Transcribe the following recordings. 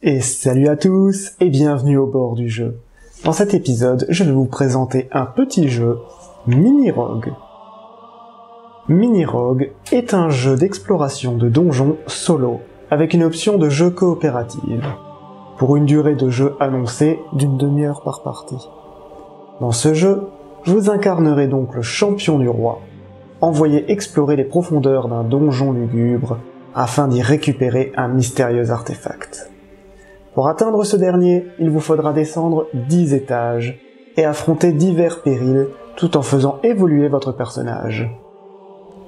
Et salut à tous et bienvenue au bord du jeu. Dans cet épisode, je vais vous présenter un petit jeu, Mini Rogue. Mini Rogue est un jeu d'exploration de donjons solo, avec une option de jeu coopérative, pour une durée de jeu annoncée d'une demi-heure par partie. Dans ce jeu, vous incarnerez donc le champion du roi, envoyé explorer les profondeurs d'un donjon lugubre, afin d'y récupérer un mystérieux artefact. Pour atteindre ce dernier, il vous faudra descendre 10 étages et affronter divers périls tout en faisant évoluer votre personnage.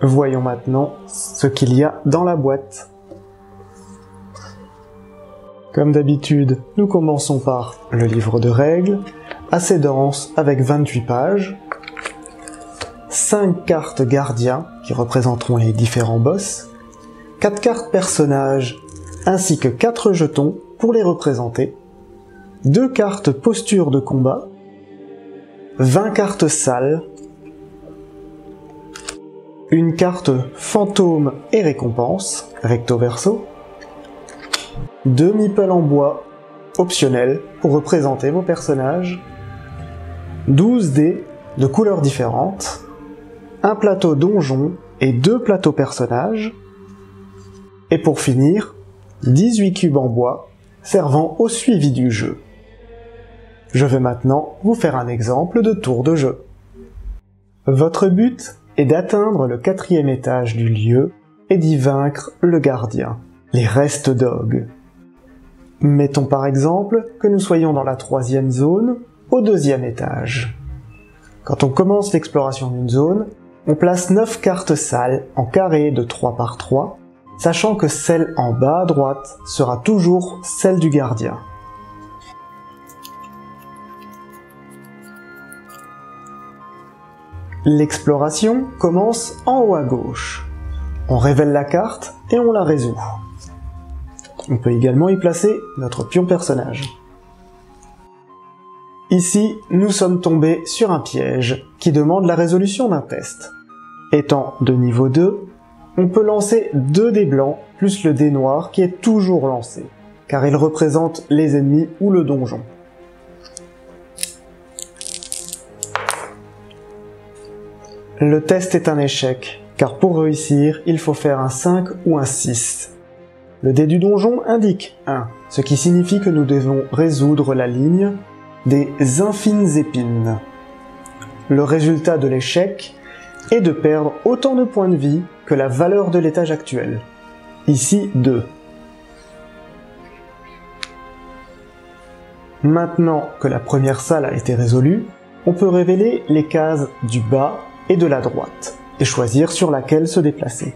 Voyons maintenant ce qu'il y a dans la boîte. Comme d'habitude, nous commençons par le livre de règles, assez dense avec 28 pages, 5 cartes gardiens qui représenteront les différents boss, 4 cartes personnages ainsi que 4 jetons pour les représenter, 2 cartes posture de combat, 20 cartes salles, une carte fantôme et récompense, recto verso, 2 meeples en bois, optionnels pour représenter vos personnages, 12 dés de couleurs différentes, un plateau donjon et 2 plateaux personnages, et pour finir, 18 cubes en bois, servant au suivi du jeu. Je vais maintenant vous faire un exemple de tour de jeu. Votre but est d'atteindre le 4e étage du lieu et d'y vaincre le gardien, les Rest Dogs. Mettons par exemple que nous soyons dans la 3e zone, au 2e étage. Quand on commence l'exploration d'une zone, on place 9 cartes salles en carré de 3 par 3, sachant que celle en bas à droite sera toujours celle du gardien. L'exploration commence en haut à gauche. On révèle la carte et on la résout. On peut également y placer notre pion personnage. Ici, nous sommes tombés sur un piège qui demande la résolution d'un test. Étant de niveau 2, on peut lancer 2 dés blancs plus le dé noir qui est toujours lancé, car il représente les ennemis ou le donjon. Le test est un échec, car pour réussir, il faut faire un 5 ou un 6. Le dé du donjon indique 1, ce qui signifie que nous devons résoudre la ligne des infines épines. Le résultat de l'échec est de perdre autant de points de vie que la valeur de l'étage actuel. Ici 2. Maintenant que la première salle a été résolue, on peut révéler les cases du bas et de la droite, et choisir sur laquelle se déplacer.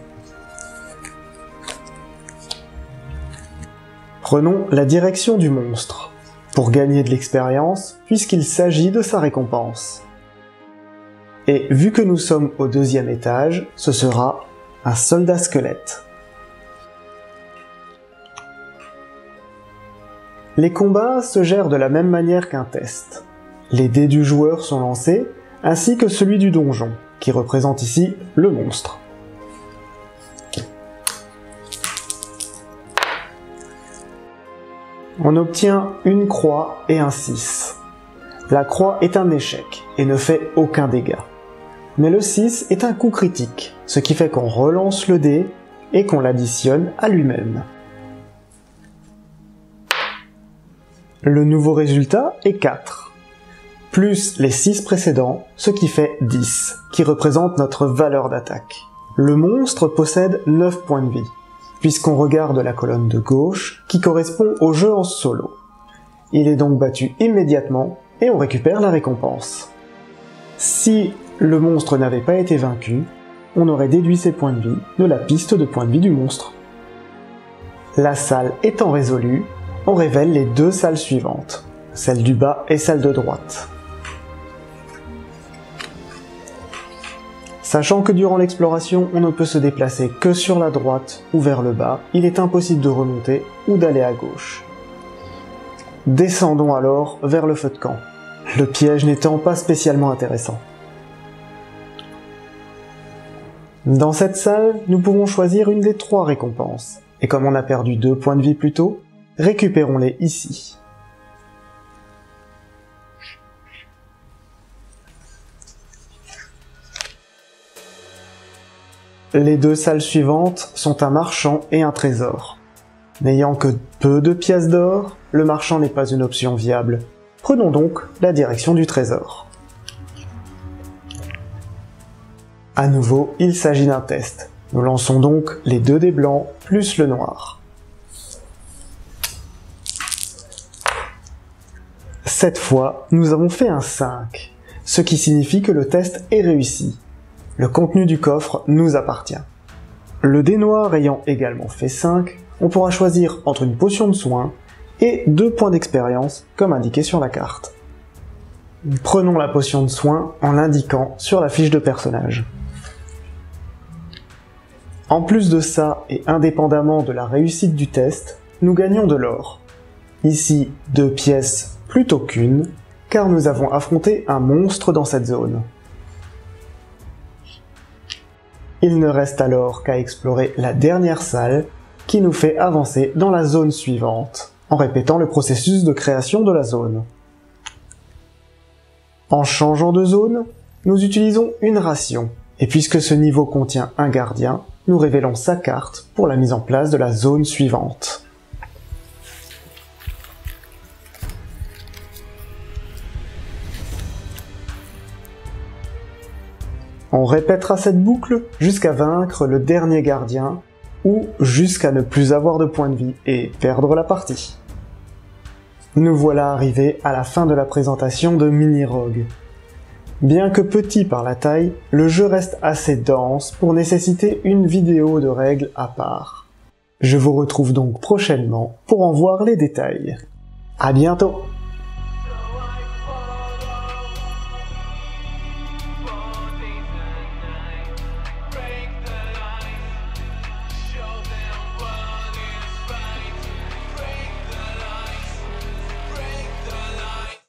Prenons la direction du monstre, pour gagner de l'expérience, puisqu'il s'agit de sa récompense. Et vu que nous sommes au 2e étage, ce sera un soldat squelette. Les combats se gèrent de la même manière qu'un test. Les dés du joueur sont lancés, ainsi que celui du donjon, qui représente ici le monstre. On obtient une croix et un 6. La croix est un échec et ne fait aucun dégât. Mais le 6 est un coup critique, ce qui fait qu'on relance le dé et qu'on l'additionne à lui-même. Le nouveau résultat est 4, plus les 6 précédents, ce qui fait 10, qui représente notre valeur d'attaque. Le monstre possède 9 points de vie, puisqu'on regarde la colonne de gauche qui correspond au jeu en solo. Il est donc battu immédiatement et on récupère la récompense. Si le monstre n'avait pas été vaincu, on aurait déduit ses points de vie de la piste de points de vie du monstre. La salle étant résolue, on révèle les 2 salles suivantes, celle du bas et celle de droite. Sachant que durant l'exploration, on ne peut se déplacer que sur la droite ou vers le bas, il est impossible de remonter ou d'aller à gauche. Descendons alors vers le feu de camp, le piège n'étant pas spécialement intéressant. Dans cette salle, nous pouvons choisir une des 3 récompenses, et comme on a perdu 2 points de vie plus tôt, récupérons-les ici. Les deux salles suivantes sont un marchand et un trésor. N'ayant que peu de pièces d'or, le marchand n'est pas une option viable. Prenons donc la direction du trésor. À nouveau, il s'agit d'un test. Nous lançons donc les 2 dés blancs plus le noir. Cette fois, nous avons fait un 5, ce qui signifie que le test est réussi. Le contenu du coffre nous appartient. Le dé noir ayant également fait 5, on pourra choisir entre une potion de soin et 2 points d'expérience comme indiqué sur la carte. Prenons la potion de soin en l'indiquant sur la fiche de personnage. En plus de ça, et indépendamment de la réussite du test, nous gagnons de l'or. Ici, 2 pièces plutôt qu'une, car nous avons affronté un monstre dans cette zone. Il ne reste alors qu'à explorer la dernière salle qui nous fait avancer dans la zone suivante, en répétant le processus de création de la zone. En changeant de zone, nous utilisons une ration, et puisque ce niveau contient un gardien, nous révélons sa carte pour la mise en place de la zone suivante. On répétera cette boucle jusqu'à vaincre le dernier gardien, ou jusqu'à ne plus avoir de points de vie et perdre la partie. Nous voilà arrivés à la fin de la présentation de Mini Rogue. Bien que petit par la taille, le jeu reste assez dense pour nécessiter une vidéo de règles à part. Je vous retrouve donc prochainement pour en voir les détails. À bientôt!